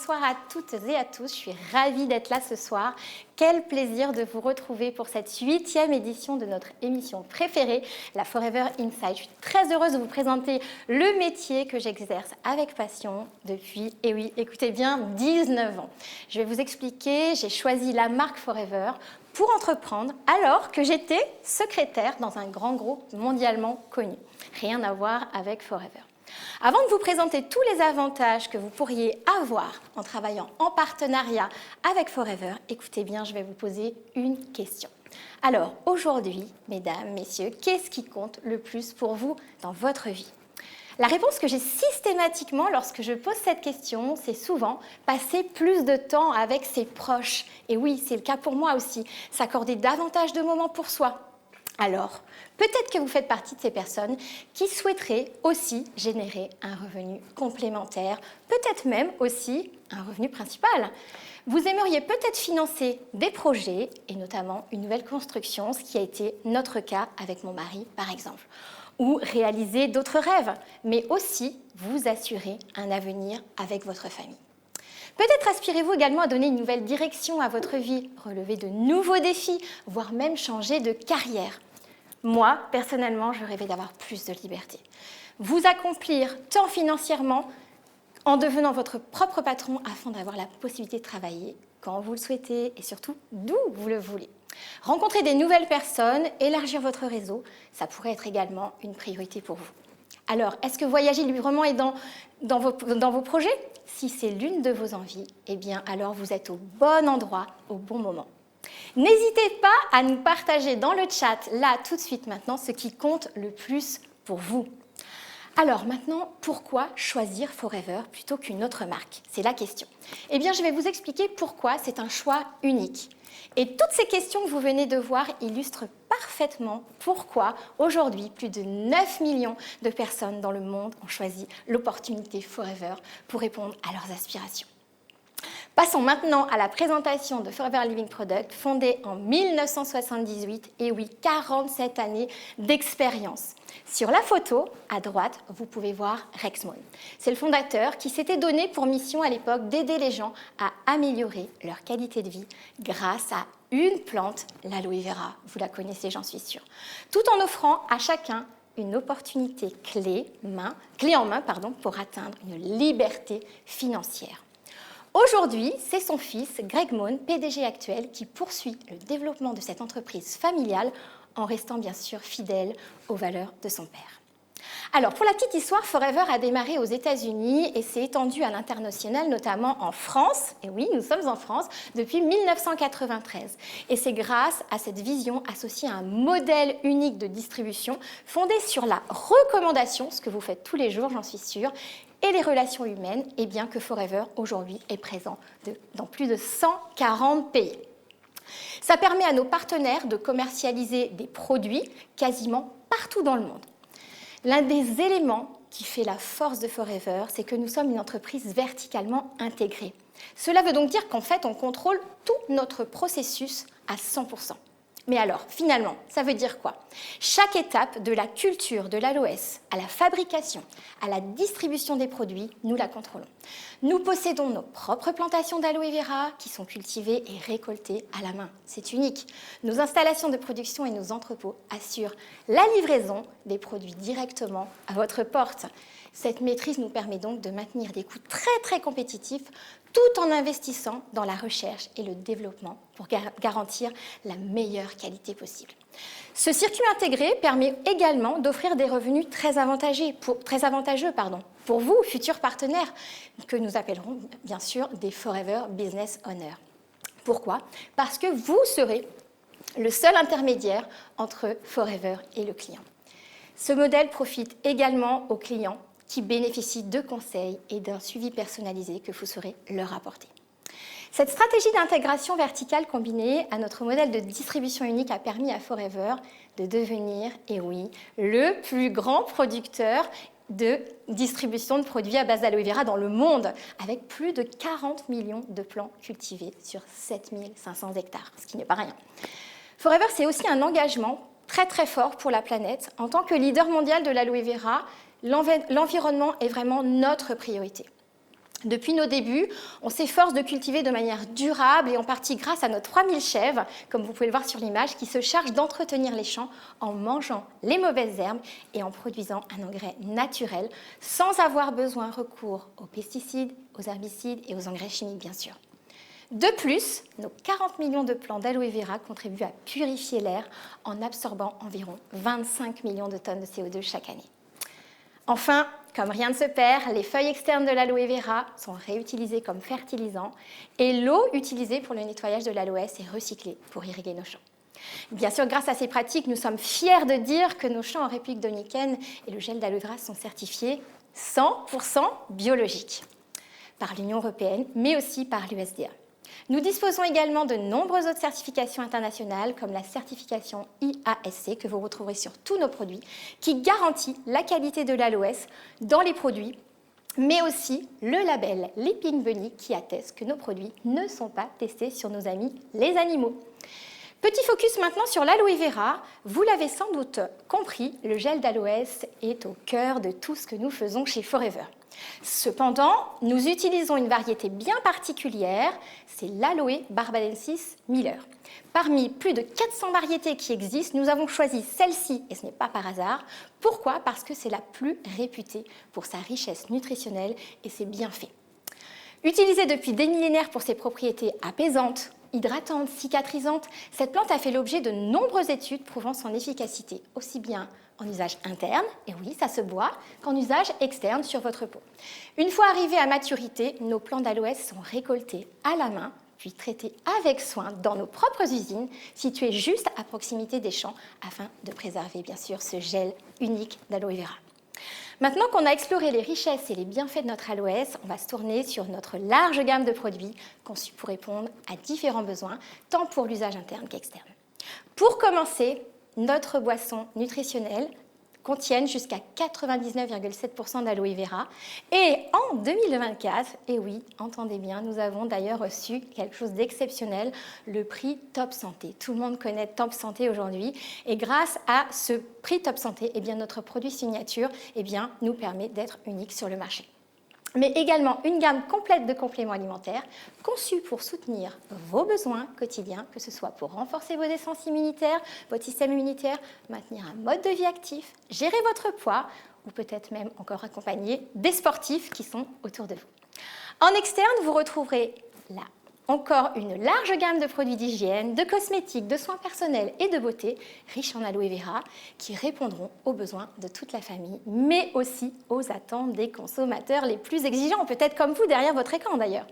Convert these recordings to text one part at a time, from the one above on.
bonsoir à toutes et à tous. Je suis ravie d'être là ce soir. Quel plaisir de vous retrouver pour cette 8e édition de notre émission préférée, la Forever Inside. Je suis très heureuse de vous présenter le métier que j'exerce avec passion depuis, et oui, écoutez bien, 19 ans. Je vais vous expliquer, j'ai choisi la marque Forever pour entreprendre alors que j'étais secrétaire dans un grand groupe mondialement connu. Rien à voir avec Forever. Avant de vous présenter tous les avantages que vous pourriez avoir en travaillant en partenariat avec Forever, écoutez bien, je vais vous poser une question. Alors, aujourd'hui, mesdames, messieurs, qu'est-ce qui compte le plus pour vous dans votre vie ? La réponse que j'ai systématiquement lorsque je pose cette question, c'est souvent passer plus de temps avec ses proches. Et oui, c'est le cas pour moi aussi, s'accorder davantage de moments pour soi. Alors, peut-être que vous faites partie de ces personnes qui souhaiteraient aussi générer un revenu complémentaire, peut-être même aussi un revenu principal. Vous aimeriez peut-être financer des projets, et notamment une nouvelle construction, ce qui a été notre cas avec mon mari, par exemple, ou réaliser d'autres rêves, mais aussi vous assurer un avenir avec votre famille. Peut-être aspirez-vous également à donner une nouvelle direction à votre vie, relever de nouveaux défis, voire même changer de carrière. Moi, personnellement, je rêvais d'avoir plus de liberté. Vous accomplir tant financièrement en devenant votre propre patron afin d'avoir la possibilité de travailler quand vous le souhaitez et surtout d'où vous le voulez. Rencontrer des nouvelles personnes, élargir votre réseau, ça pourrait être également une priorité pour vous. Alors, est-ce que voyager librement est dans vos projets ? Si c'est l'une de vos envies, eh bien alors vous êtes au bon endroit, au bon moment. N'hésitez pas à nous partager dans le chat, là, tout de suite maintenant, ce qui compte le plus pour vous. Alors maintenant, pourquoi choisir Forever plutôt qu'une autre marque ? C'est la question. Eh bien, je vais vous expliquer pourquoi c'est un choix unique. Et toutes ces questions que vous venez de voir illustrent parfaitement pourquoi aujourd'hui, plus de 9 millions de personnes dans le monde ont choisi l'opportunité Forever pour répondre à leurs aspirations. Passons maintenant à la présentation de Forever Living Product, fondée en 1978, et oui, 47 années d'expérience. Sur la photo, à droite, vous pouvez voir Rex Moon. C'est le fondateur qui s'était donné pour mission à l'époque d'aider les gens à améliorer leur qualité de vie grâce à une plante, l'aloe vera. Vous la connaissez, j'en suis sûre. Tout en offrant à chacun une opportunité clé en main pour atteindre une liberté financière. Aujourd'hui, c'est son fils, Greg Moon, PDG actuel, qui poursuit le développement de cette entreprise familiale en restant bien sûr fidèle aux valeurs de son père. Alors, pour la petite histoire, Forever a démarré aux États-Unis et s'est étendu à l'international, notamment en France. Et oui, nous sommes en France depuis 1993. Et c'est grâce à cette vision associée à un modèle unique de distribution fondé sur la recommandation, ce que vous faites tous les jours, j'en suis sûre, et les relations humaines, et bien que Forever, aujourd'hui, est présent dans plus de 140 pays. Ça permet à nos partenaires de commercialiser des produits quasiment partout dans le monde. L'un des éléments qui fait la force de Forever, c'est que nous sommes une entreprise verticalement intégrée. Cela veut donc dire qu'en fait, on contrôle tout notre processus à 100%. Mais alors, finalement, ça veut dire quoi ? Chaque étape de la culture de l'aloès à la fabrication, à la distribution des produits, nous la contrôlons. Nous possédons nos propres plantations d'aloe vera qui sont cultivées et récoltées à la main. C'est unique. Nos installations de production et nos entrepôts assurent la livraison des produits directement à votre porte. Cette maîtrise nous permet donc de maintenir des coûts très très compétitifs tout en investissant dans la recherche et le développement pour garantir la meilleure qualité possible. Ce circuit intégré permet également d'offrir des revenus très avantageux pour vous, futurs partenaires, que nous appellerons bien sûr des Forever Business Owners. Pourquoi ? Parce que vous serez le seul intermédiaire entre Forever et le client. Ce modèle profite également aux clients qui bénéficient de conseils et d'un suivi personnalisé que vous saurez leur apporter. Cette stratégie d'intégration verticale combinée à notre modèle de distribution unique a permis à Forever de devenir, et oui, le plus grand producteur de distribution de produits à base d'aloe vera dans le monde, avec plus de 40 millions de plants cultivés sur 7500 hectares, ce qui n'est pas rien. Forever, c'est aussi un engagement très très fort pour la planète. En tant que leader mondial de l'aloe vera, l'environnement est vraiment notre priorité. Depuis nos débuts, on s'efforce de cultiver de manière durable et en partie grâce à nos 3000 chèvres, comme vous pouvez le voir sur l'image, qui se chargent d'entretenir les champs en mangeant les mauvaises herbes et en produisant un engrais naturel, sans avoir besoin recours aux pesticides, aux herbicides et aux engrais chimiques, bien sûr. De plus, nos 40 millions de plants d'aloe vera contribuent à purifier l'air en absorbant environ 25 millions de tonnes de CO2 chaque année. Enfin, comme rien ne se perd, les feuilles externes de l'aloe vera sont réutilisées comme fertilisant et l'eau utilisée pour le nettoyage de l'aloès est recyclée pour irriguer nos champs. Bien sûr, grâce à ces pratiques, nous sommes fiers de dire que nos champs en République dominicaine et le gel d'aloe vera sont certifiés 100% biologiques par l'Union européenne, mais aussi par l'USDA. Nous disposons également de nombreuses autres certifications internationales, comme la certification IASC, que vous retrouverez sur tous nos produits, qui garantit la qualité de l'aloès dans les produits, mais aussi le label Leaping Bunny, qui atteste que nos produits ne sont pas testés sur nos amis les animaux. Petit focus maintenant sur l'aloe vera. Vous l'avez sans doute compris, le gel d'aloès est au cœur de tout ce que nous faisons chez Forever. Cependant, nous utilisons une variété bien particulière, c'est l'Aloe barbadensis Miller. Parmi plus de 400 variétés qui existent, nous avons choisi celle-ci, et ce n'est pas par hasard. Pourquoi ? Parce que c'est la plus réputée pour sa richesse nutritionnelle et ses bienfaits. Utilisée depuis des millénaires pour ses propriétés apaisantes, hydratantes, cicatrisantes, cette plante a fait l'objet de nombreuses études prouvant son efficacité, aussi bien en usage interne, et oui, ça se boit, qu'en usage externe sur votre peau. Une fois arrivés à maturité, nos plants d'aloès sont récoltés à la main, puis traités avec soin dans nos propres usines, situées juste à proximité des champs, afin de préserver bien sûr ce gel unique d'aloe vera. Maintenant qu'on a exploré les richesses et les bienfaits de notre aloès, on va se tourner sur notre large gamme de produits conçus pour répondre à différents besoins, tant pour l'usage interne qu'externe. Pour commencer, notre boisson nutritionnelle contient jusqu'à 99,7% d'aloe vera. Et en 2024, et oui, entendez bien, nous avons d'ailleurs reçu quelque chose d'exceptionnel, le prix Top Santé. Tout le monde connaît Top Santé aujourd'hui. Et grâce à ce prix Top Santé, eh bien, notre produit signature nous permet d'être unique sur le marché. Mais également une gamme complète de compléments alimentaires conçus pour soutenir vos besoins quotidiens, que ce soit pour renforcer vos défenses immunitaires, votre système immunitaire, maintenir un mode de vie actif, gérer votre poids ou peut-être même encore accompagner des sportifs qui sont autour de vous. En externe, vous retrouverez là encore une large gamme de produits d'hygiène, de cosmétiques, de soins personnels et de beauté, riches en aloe vera, qui répondront aux besoins de toute la famille, mais aussi aux attentes des consommateurs les plus exigeants, peut-être comme vous derrière votre écran d'ailleurs.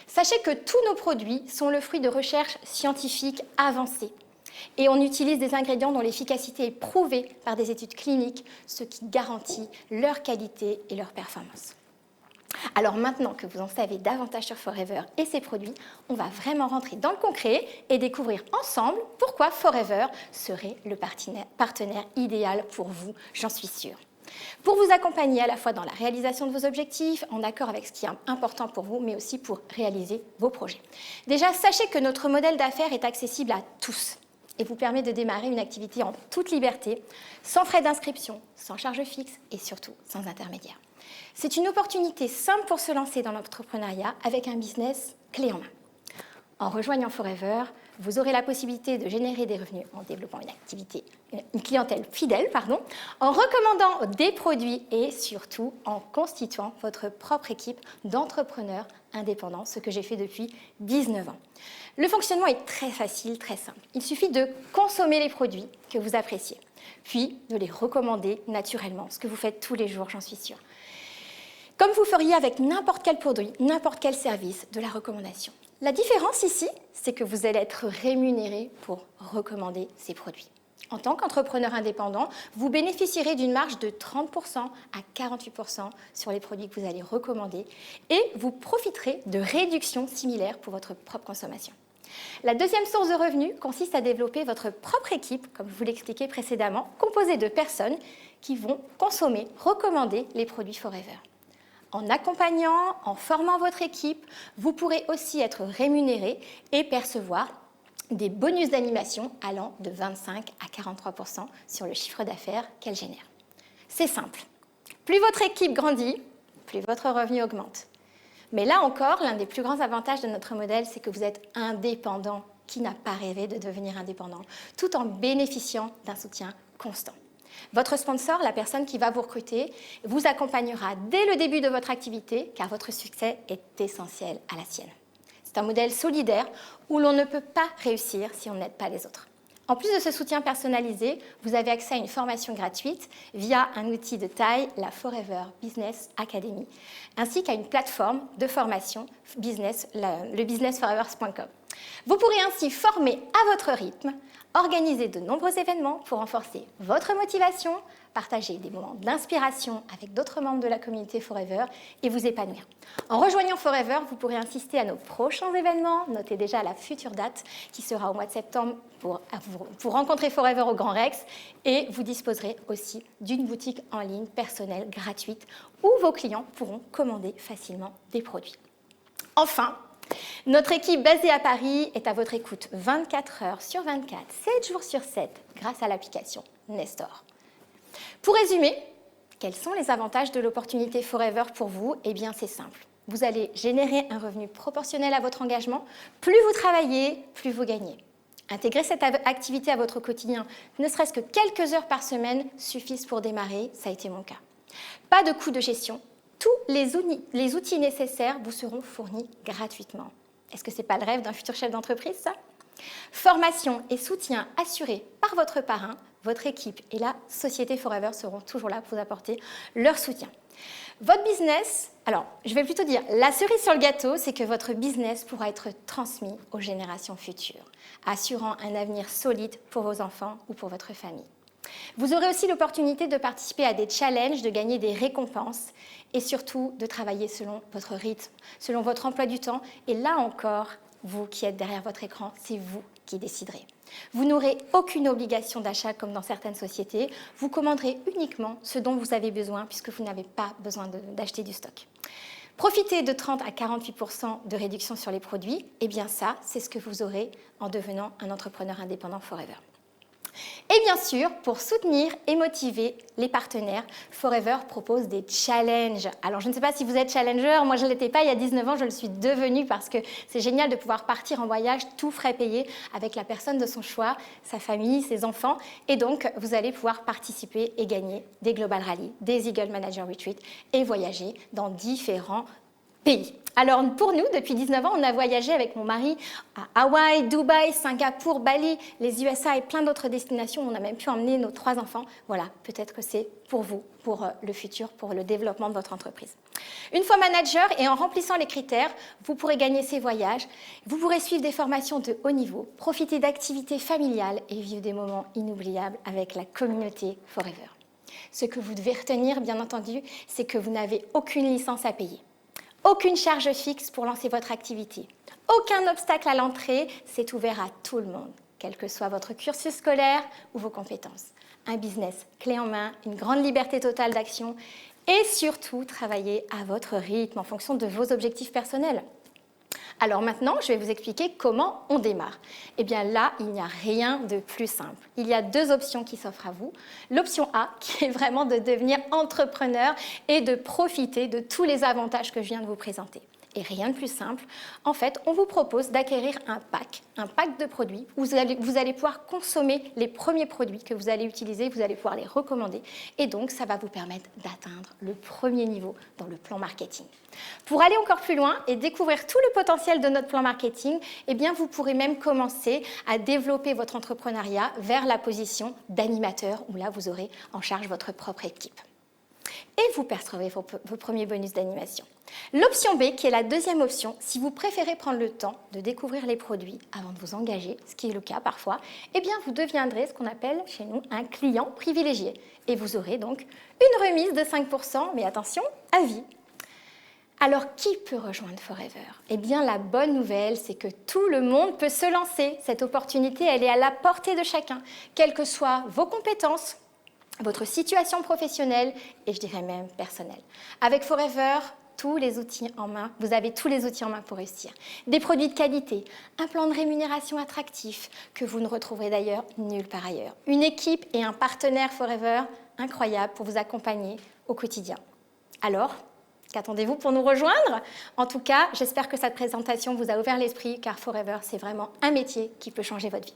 Sachez que tous nos produits sont le fruit de recherches scientifiques avancées. Et on utilise des ingrédients dont l'efficacité est prouvée par des études cliniques, ce qui garantit leur qualité et leur performance. Alors maintenant que vous en savez davantage sur Forever et ses produits, on va vraiment rentrer dans le concret et découvrir ensemble pourquoi Forever serait le partenaire idéal pour vous, j'en suis sûre. Pour vous accompagner à la fois dans la réalisation de vos objectifs, en accord avec ce qui est important pour vous, mais aussi pour réaliser vos projets. Déjà, sachez que notre modèle d'affaires est accessible à tous et vous permet de démarrer une activité en toute liberté, sans frais d'inscription, sans charge fixe et surtout sans intermédiaire. C'est une opportunité simple pour se lancer dans l'entrepreneuriat avec un business clé en main. En rejoignant Forever, vous aurez la possibilité de générer des revenus en développant une clientèle fidèle, en recommandant des produits et surtout en constituant votre propre équipe d'entrepreneurs indépendants, ce que j'ai fait depuis 19 ans. Le fonctionnement est très facile, très simple. Il suffit de consommer les produits que vous appréciez, puis de les recommander naturellement, ce que vous faites tous les jours, j'en suis sûre. Comme vous feriez avec n'importe quel produit, n'importe quel service, de la recommandation. La différence ici, c'est que vous allez être rémunéré pour recommander ces produits. En tant qu'entrepreneur indépendant, vous bénéficierez d'une marge de 30% à 48% sur les produits que vous allez recommander et vous profiterez de réductions similaires pour votre propre consommation. La deuxième source de revenus consiste à développer votre propre équipe, comme je vous l'expliquais précédemment, composée de personnes qui vont consommer, recommander les produits Forever. En accompagnant, en formant votre équipe, vous pourrez aussi être rémunéré et percevoir des bonus d'animation allant de 25 à 43% sur le chiffre d'affaires qu'elle génère. C'est simple. Plus votre équipe grandit, plus votre revenu augmente. Mais là encore, l'un des plus grands avantages de notre modèle, c'est que vous êtes indépendant. Qui n'a pas rêvé de devenir indépendant, tout en bénéficiant d'un soutien constant. Votre sponsor, la personne qui va vous recruter, vous accompagnera dès le début de votre activité, car votre succès est essentiel à la sienne. C'est un modèle solidaire où l'on ne peut pas réussir si on n'aide pas les autres. En plus de ce soutien personnalisé, vous avez accès à une formation gratuite via un outil de taille, la Forever Business Academy, ainsi qu'à une plateforme de formation business, le businessforevers.com. Vous pourrez ainsi former à votre rythme, organiser de nombreux événements pour renforcer votre motivation, partager des moments d'inspiration avec d'autres membres de la communauté Forever et vous épanouir. En rejoignant Forever, vous pourrez assister à nos prochains événements. Notez déjà la future date qui sera au mois de septembre pour rencontrer Forever au Grand Rex et vous disposerez aussi d'une boutique en ligne personnelle gratuite où vos clients pourront commander facilement des produits. Enfin, notre équipe basée à Paris est à votre écoute 24 heures sur 24, 7 jours sur 7 grâce à l'application Nestor. Pour résumer, quels sont les avantages de l'opportunité Forever pour vous? Eh bien, c'est simple. Vous allez générer un revenu proportionnel à votre engagement. Plus vous travaillez, plus vous gagnez. Intégrer cette activité à votre quotidien, ne serait-ce que quelques heures par semaine, suffisent pour démarrer. Ça a été mon cas. Pas de coûts de gestion. Tous les outils nécessaires vous seront fournis gratuitement. Est-ce que ce n'est pas le rêve d'un futur chef d'entreprise, ça? Formation et soutien assurés par votre parrain, votre équipe et la société Forever seront toujours là pour vous apporter leur soutien. Votre business, alors je vais plutôt dire la cerise sur le gâteau, c'est que votre business pourra être transmis aux générations futures, assurant un avenir solide pour vos enfants ou pour votre famille. Vous aurez aussi l'opportunité de participer à des challenges, de gagner des récompenses et surtout de travailler selon votre rythme, selon votre emploi du temps. Et là encore, vous qui êtes derrière votre écran, c'est vous qui déciderez. Vous n'aurez aucune obligation d'achat comme dans certaines sociétés. Vous commanderez uniquement ce dont vous avez besoin puisque vous n'avez pas besoin d'acheter du stock. Profitez de 30 à 48% de réduction sur les produits. Et bien ça, c'est ce que vous aurez en devenant un entrepreneur indépendant Forever. Et bien sûr, pour soutenir et motiver les partenaires, Forever propose des challenges. Alors, je ne sais pas si vous êtes challenger, moi je ne l'étais pas il y a 19 ans, je le suis devenue parce que c'est génial de pouvoir partir en voyage, tout frais payé, avec la personne de son choix, sa famille, ses enfants. Et donc, vous allez pouvoir participer et gagner des Global Rally, des Eagle Manager Retreat et voyager dans différents pays. Alors pour nous, depuis 19 ans, on a voyagé avec mon mari à Hawaï, Dubaï, Singapour, Bali, les USA et plein d'autres destinations. On a même pu emmener nos 3 enfants. Voilà, peut-être que c'est pour vous, pour le futur, pour le développement de votre entreprise. Une fois manager et en remplissant les critères, vous pourrez gagner ces voyages. Vous pourrez suivre des formations de haut niveau, profiter d'activités familiales et vivre des moments inoubliables avec la communauté Forever. Ce que vous devez retenir, bien entendu, c'est que vous n'avez aucune licence à payer. Aucune charge fixe pour lancer votre activité. Aucun obstacle à l'entrée, c'est ouvert à tout le monde, quel que soit votre cursus scolaire ou vos compétences. Un business clé en main, une grande liberté totale d'action et surtout travailler à votre rythme en fonction de vos objectifs personnels. Alors maintenant, je vais vous expliquer comment on démarre. Eh bien là, il n'y a rien de plus simple. Il y a 2 options qui s'offrent à vous. L'option A, qui est vraiment de devenir entrepreneur et de profiter de tous les avantages que je viens de vous présenter. Et rien de plus simple, en fait, on vous propose d'acquérir un pack de produits où vous allez pouvoir consommer les premiers produits que vous allez utiliser, vous allez pouvoir les recommander et donc ça va vous permettre d'atteindre le premier niveau dans le plan marketing. Pour aller encore plus loin et découvrir tout le potentiel de notre plan marketing, eh bien vous pourrez même commencer à développer votre entrepreneuriat vers la position d'animateur où là vous aurez en charge votre propre équipe. Et vous percevrez vos premiers bonus d'animation. L'option B, qui est la deuxième option, si vous préférez prendre le temps de découvrir les produits avant de vous engager, ce qui est le cas parfois, eh bien vous deviendrez ce qu'on appelle chez nous un client privilégié. Et vous aurez donc une remise de 5%, mais attention, à vie. Alors, qui peut rejoindre Forever? Eh bien, la bonne nouvelle, c'est que tout le monde peut se lancer. Cette opportunité, elle est à la portée de chacun, quelles que soient vos compétences, votre situation professionnelle et je dirais même personnelle. Avec Forever, tous les outils en main, vous avez tous les outils en main pour réussir. Des produits de qualité, un plan de rémunération attractif que vous ne retrouverez d'ailleurs nulle part ailleurs. Une équipe et un partenaire Forever incroyable pour vous accompagner au quotidien. Alors, Qu'attendez-vous pour nous rejoindre? En tout cas, j'espère que cette présentation vous a ouvert l'esprit, car Forever, c'est vraiment un métier qui peut changer votre vie.